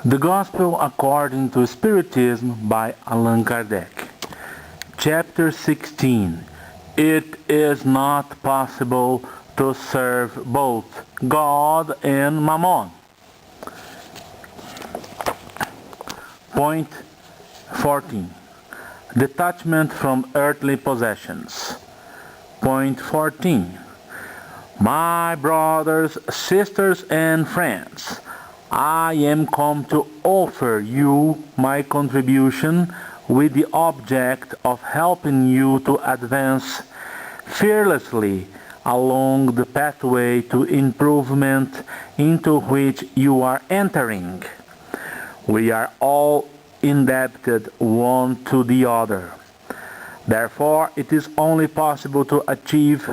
The Gospel According to Spiritism by Allan Kardec. Chapter 16. It is not possible to serve both God and Mammon. Point 14. Detachment from earthly possessions. Point 14. My brothers, sisters, and friends, I am come to offer you my contribution with the object of helping you to advance fearlessly along the pathway to improvement into which you are entering. We are all indebted one to the other. Therefore, it is only possible to achieve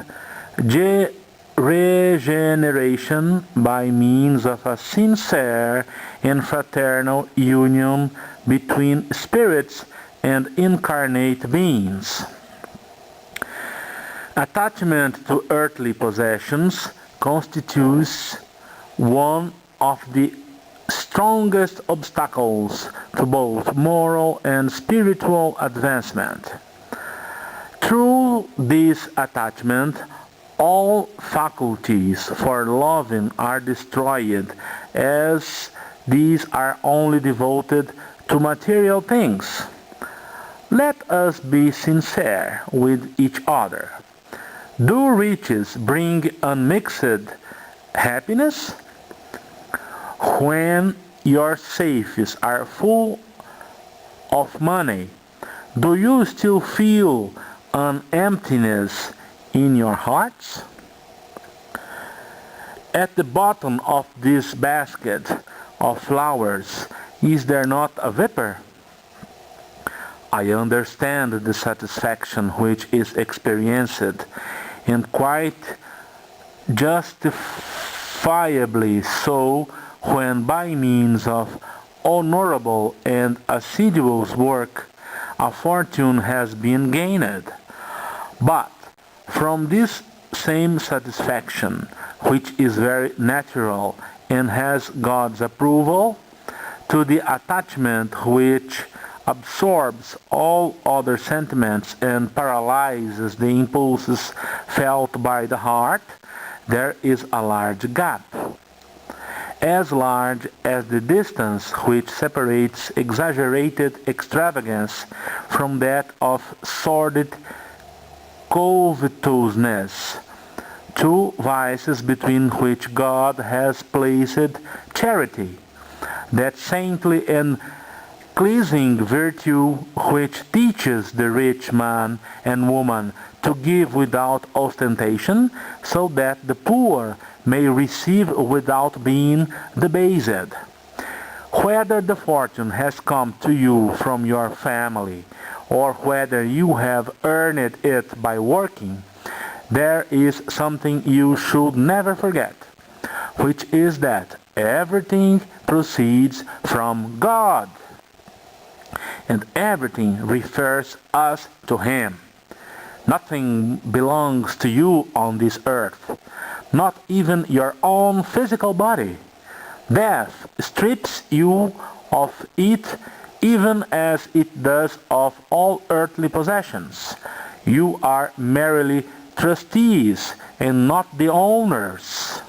regeneration by means of a sincere and fraternal union between spirits and incarnate beings. Attachment to earthly possessions constitutes one of the strongest obstacles to both moral and spiritual advancement. Through this attachment, all faculties for loving are destroyed, as these are only devoted to material things. Let us be sincere with each other. Do riches bring unmixed happiness? When your safes are full of money, do you still feel an emptiness in your hearts? At the bottom of this basket of flowers, is there not a vapor? I understand the satisfaction which is experienced, and quite justifiably so, when by means of honorable and assiduous work a fortune has been gained. But from this same satisfaction, which is very natural and has God's approval, to the attachment which absorbs all other sentiments and paralyzes the impulses felt by the heart, there is a large gap, as large as the distance which separates exaggerated extravagance from that of sordid covetousness, two vices between which God has placed charity, that saintly and cleansing virtue which teaches the rich man and woman to give without ostentation, so that the poor may receive without being debased. Whether the fortune has come to you from your family, or whether you have earned it by working, there is something you should never forget, which is that everything proceeds from God, and everything refers us to Him. Nothing belongs to you on this earth, not even your own physical body. Death strips you of it, even as it does of all earthly possessions. You are merely trustees and not the owners.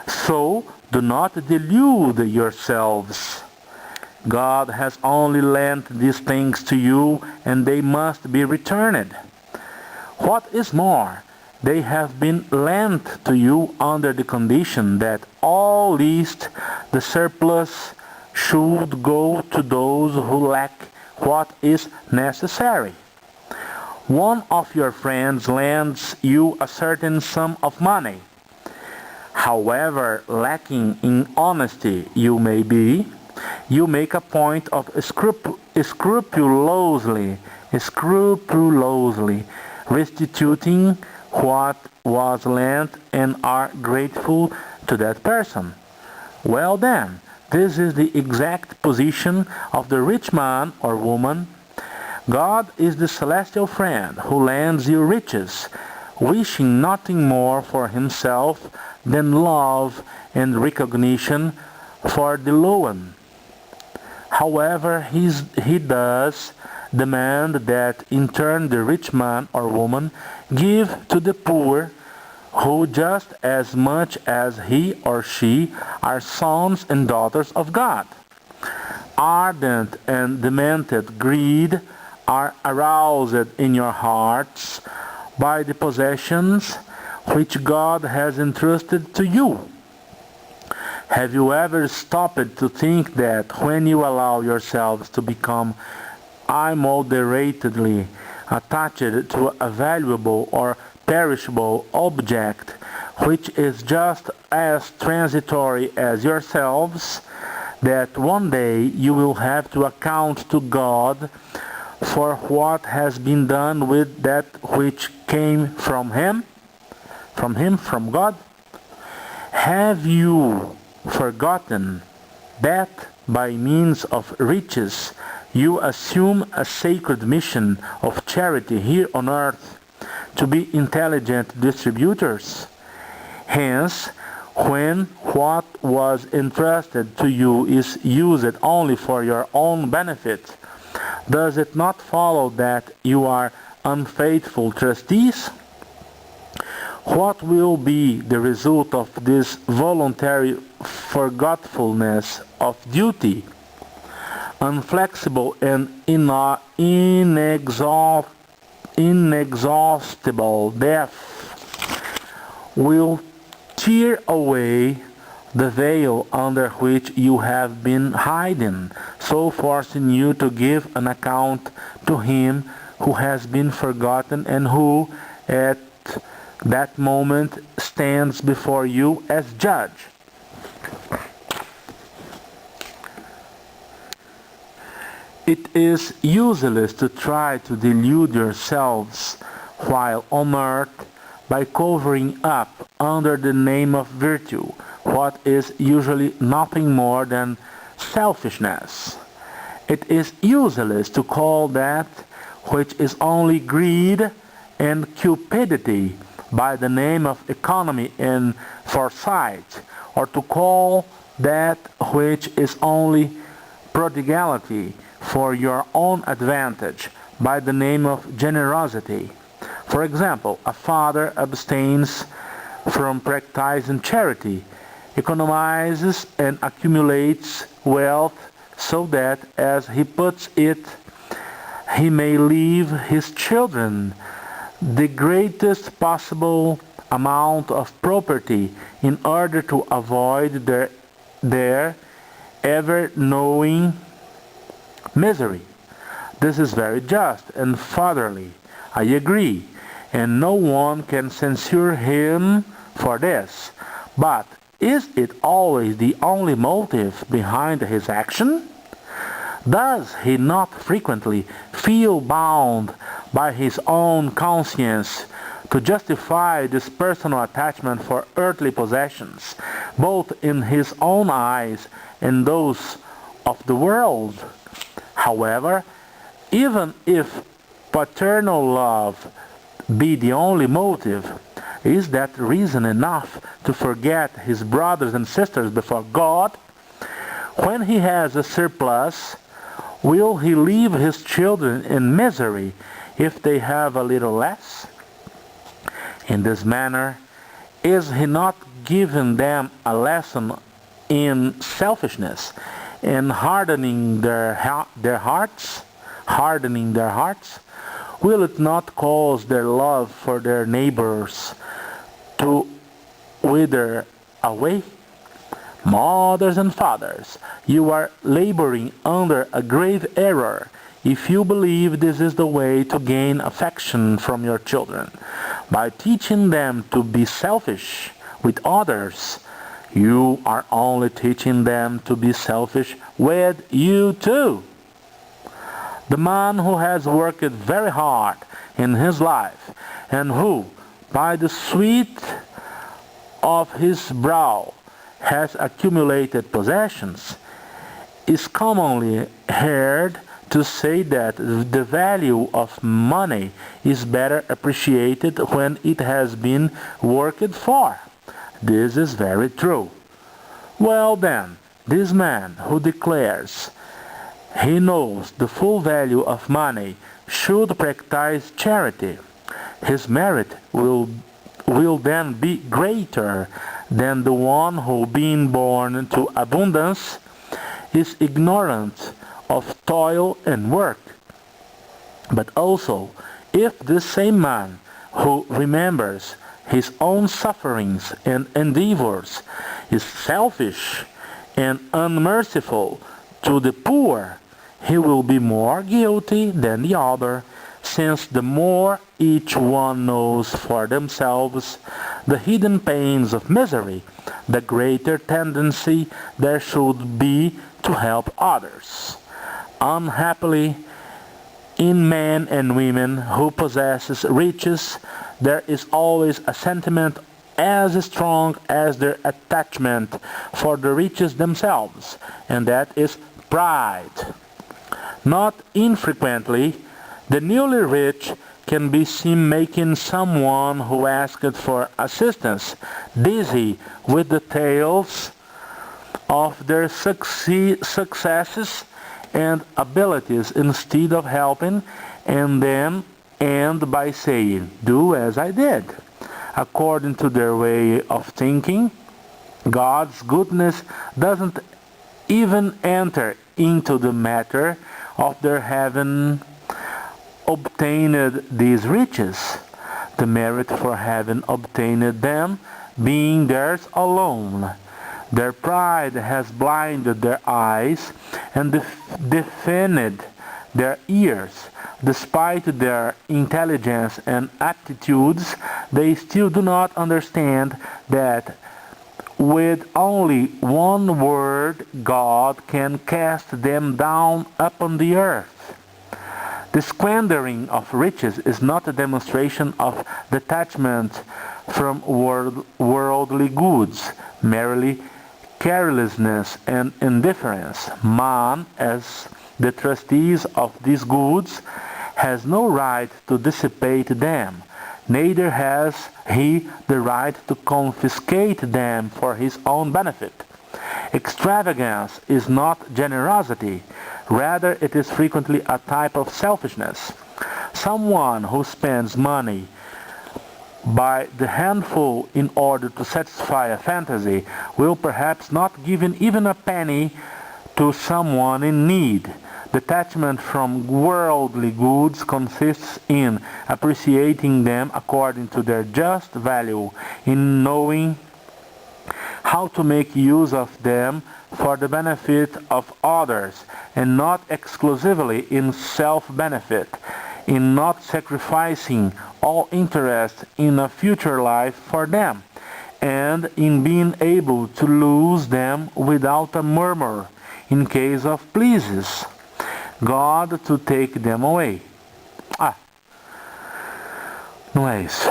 So do not delude yourselves. God has only lent these things to you, and they must be returned. What is more, they have been lent to you under the condition that all least the surplus should go to those who lack what is necessary. One of your friends lends you a certain sum of money. However lacking in honesty you may be, you make a point of scrupulously restituting what was lent and are grateful to that person. Well then, this is the exact position of the rich man or woman. God is the celestial friend who lends you riches, wishing nothing more for himself than love and recognition for the loan. However, he does demand that in turn the rich man or woman give to the poor, who just as much as he or she are sons and daughters of God. Ardent and demented greed are aroused in your hearts by the possessions which God has entrusted to you. Have you ever stopped to think that when you allow yourselves to become immoderately attached to a valuable or perishable object which is just as transitory as yourselves, that one day you will have to account to God for what has been done with that which came from God? Have you forgotten that by means of riches you assume a sacred mission of charity here on earth, to be intelligent distributors? Hence, when what was entrusted to you is used only for your own benefit, does it not follow that you are unfaithful trustees? What will be the result of this voluntary forgetfulness of duty? Inflexible and inexhaustible death will tear away the veil under which you have been hiding, so forcing you to give an account to him who has been forgotten and who at that moment stands before you as judge. It is useless to try to delude yourselves while on earth by covering up under the name of virtue what is usually nothing more than selfishness. It is useless to call that which is only greed and cupidity by the name of economy and foresight, or to call that which is only prodigality for your own advantage by the name of generosity. For example, a father abstains from practicing charity, economizes and accumulates wealth so that, as he puts it, he may leave his children the greatest possible amount of property in order to avoid their ever-knowing misery. This is very just and fatherly, I agree, and no one can censure him for this. But is it always the only motive behind his action? Does he not frequently feel bound by his own conscience to justify this personal attachment for earthly possessions, both in his own eyes and those of the world? However, even if paternal love be the only motive, is that reason enough to forget his brothers and sisters before God? When he has a surplus, will he leave his children in misery if they have a little less? In this manner, is he not giving them a lesson in selfishness and hardening their hearts? Will it not cause their love for their neighbors to wither away? Mothers and fathers, you are laboring under a grave error if you believe this is the way to gain affection from your children. By teaching them to be selfish with others, you are only teaching them to be selfish with you too. The man who has worked very hard in his life, and who, by the sweat of his brow, has accumulated possessions, is commonly heard to say that the value of money is better appreciated when it has been worked for. This is very true. Well then, This man who declares he knows the full value of money should practice charity. His merit will then be greater than the one who, being born to abundance, is ignorant of toil and work. But also, if this same man who remembers his own sufferings and endeavors is selfish and unmerciful to the poor, he will be more guilty than the other, since the more each one knows for themselves the hidden pains of misery, the greater tendency there should be to help others. Unhappily, in men and women who possess riches, there is always a sentiment as strong as their attachment for the riches themselves, and that is pride. Not infrequently, the newly rich can be seen making someone who asked for assistance dizzy with the tales of their successes and abilities instead of helping, and then end by saying, "Do as I did." According to their way of thinking, God's goodness doesn't even enter into the matter of their having obtained these riches, the merit for having obtained them being theirs alone. Their pride has blinded their eyes and deafened their ears. Despite their intelligence and aptitudes, they still do not understand that with only one word God can cast them down upon the earth. The squandering of riches is not a demonstration of detachment from worldly goods, merely carelessness and indifference. Man, as the trustees of these goods, has no right to dissipate them, neither has he the right to confiscate them for his own benefit. Extravagance is not generosity, rather it is frequently a type of selfishness. Someone who spends money by the handful in order to satisfy a fantasy will perhaps not give even a penny to someone in need. Detachment from worldly goods consists in appreciating them according to their just value, in knowing how to make use of them for the benefit of others, and not exclusively in self-benefit, in not sacrificing all interest in a future life for them, and in being able to lose them without a murmur, in case of pleases God to take them away. Não é isso.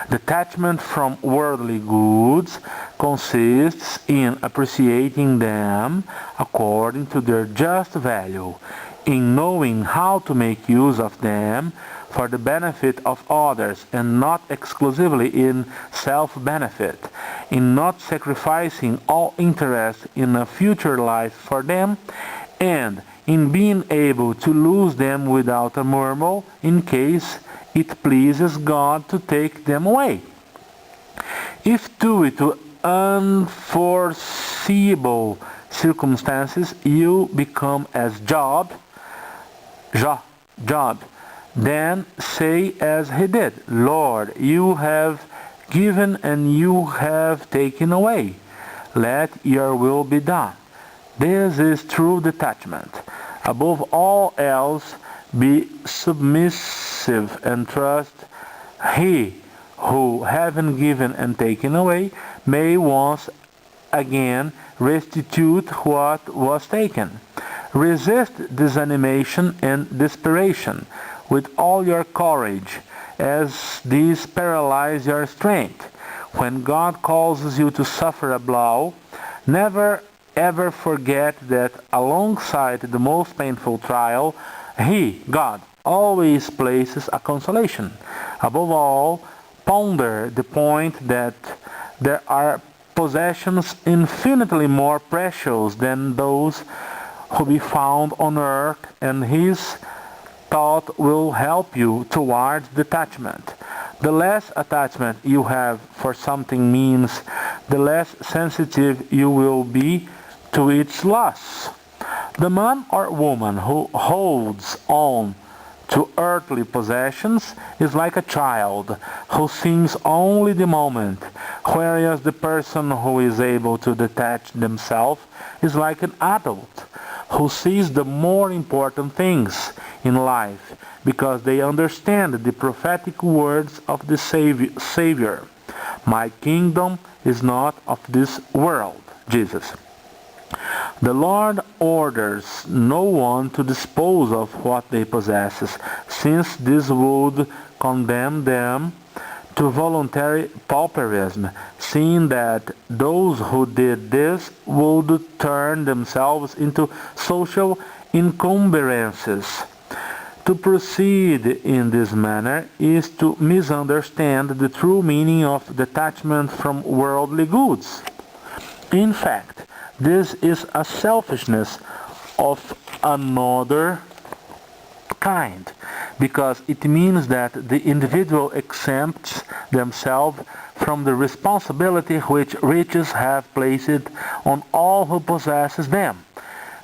Detachment from worldly goods consists in appreciating them according to their just value, in knowing how to make use of them for the benefit of others, and not exclusively in self-benefit, in not sacrificing all interest in a future life for them, and in being able to lose them without a murmur, in case it pleases God to take them away. If due to unforeseeable circumstances you become as Job, then say as he did, "Lord, you have given and you have taken away. Let your will be done." This is true detachment. Above all else, be submissive and trust He who, having given and taken away, may once again restitute what was taken. Resist disanimation and desperation with all your courage, as these paralyze your strength. When God causes you to suffer a blow, never ever forget that alongside the most painful trial, He, God, always places a consolation. Above all, ponder the point that there are possessions infinitely more precious than those who be found on earth, and his thought will help you towards detachment. The less attachment you have for something means the less sensitive you will be to its loss. The man or woman who holds on to earthly possessions is like a child who sees only the moment, whereas the person who is able to detach themselves is like an adult who sees the more important things in life because they understand the prophetic words of the Savior. My kingdom is not of this world, Jesus. The Lord orders no one to dispose of what they possess, since this would condemn them to voluntary pauperism, seeing that those who did this would turn themselves into social encumbrances. To proceed in this manner is to misunderstand the true meaning of detachment from worldly goods. In fact, this is a selfishness of another kind, because it means that the individual exempts themselves from the responsibility which riches have placed on all who possesses them.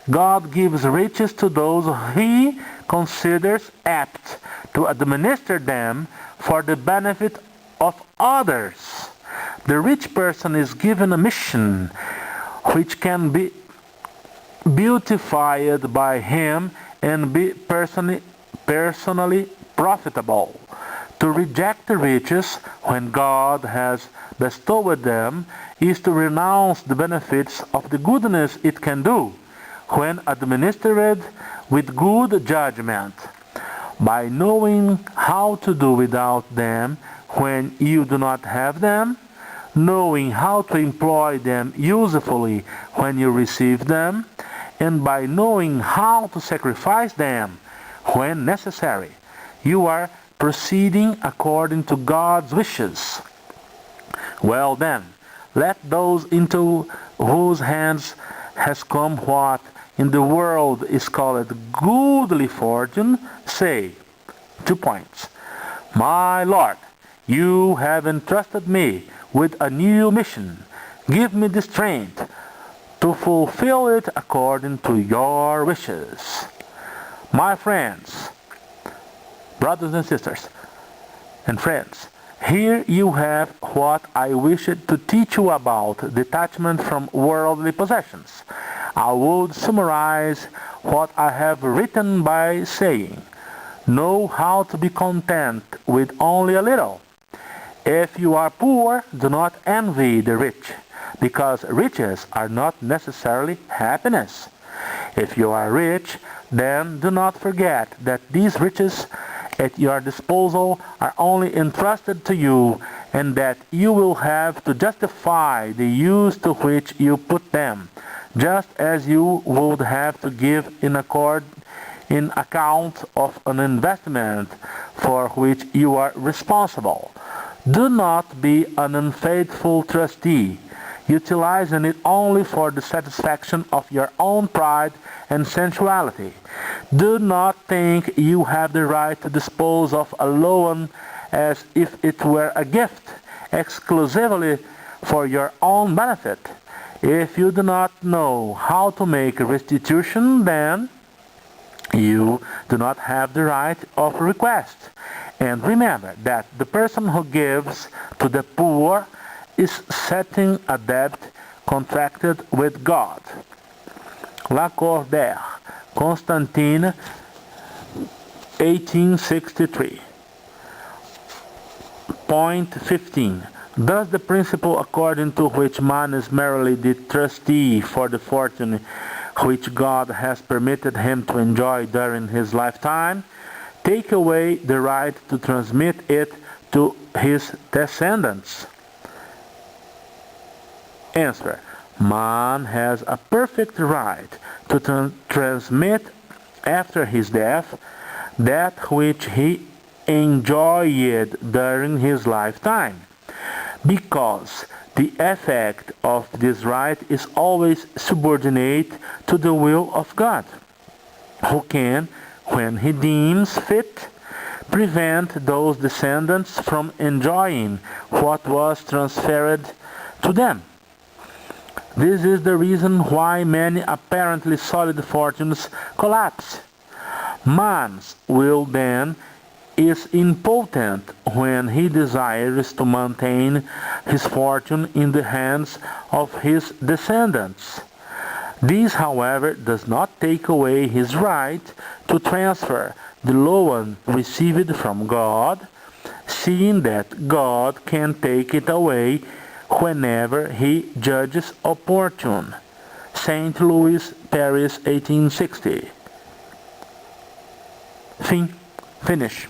God gives riches to those He considers apt to administer them for the benefit of others. The rich person is given a mission which can be beautified by him and be personally profitable. To reject the riches when God has bestowed them is to renounce the benefits of the goodness it can do when administered with good judgment. By knowing how to do without them when you do not have them, knowing how to employ them usefully when you receive them, and by knowing how to sacrifice them when necessary, you are proceeding according to God's wishes. Well then, let those into whose hands has come what in the world is called goodly fortune say, 2 points. My Lord, you have entrusted me with a new mission. Give me the strength to fulfill it according to your wishes. My friends, brothers and sisters, and friends, here you have what I wished to teach you about detachment from worldly possessions. I would summarize what I have written by saying, know how to be content with only a little. If you are poor, do not envy the rich, because riches are not necessarily happiness. If you are rich, then do not forget that these riches at your disposal are only entrusted to you, and that you will have to justify the use to which you put them, just as you would have to give in account of an investment for which you are responsible. Do not be an unfaithful trustee, utilizing it only for the satisfaction of your own pride and sensuality. Do not think you have the right to dispose of a loan as if it were a gift, exclusively for your own benefit. If you do not know how to make restitution, then you do not have the right of request. And remember that the person who gives to the poor is setting a debt contracted with God. Lacordaire, Constantine, 1863. Point 15. Thus the principle according to which man is merely the trustee for the fortune which God has permitted him to enjoy during his lifetime, take away the right to transmit it to his descendants. Answer. Man has a perfect right to transmit after his death that which he enjoyed during his lifetime, because The effect of this right is always subordinate to the will of God, who can, when he deems fit, prevent those descendants from enjoying what was transferred to them. This is the reason why many apparently solid fortunes collapse. Man's will then is impotent when he desires to maintain his fortune in the hands of his descendants. This, however, does not take away his right to transfer the loan received from God, seeing that God can take it away whenever he judges opportune. St. Louis, Paris, 1860. Fim. Finish.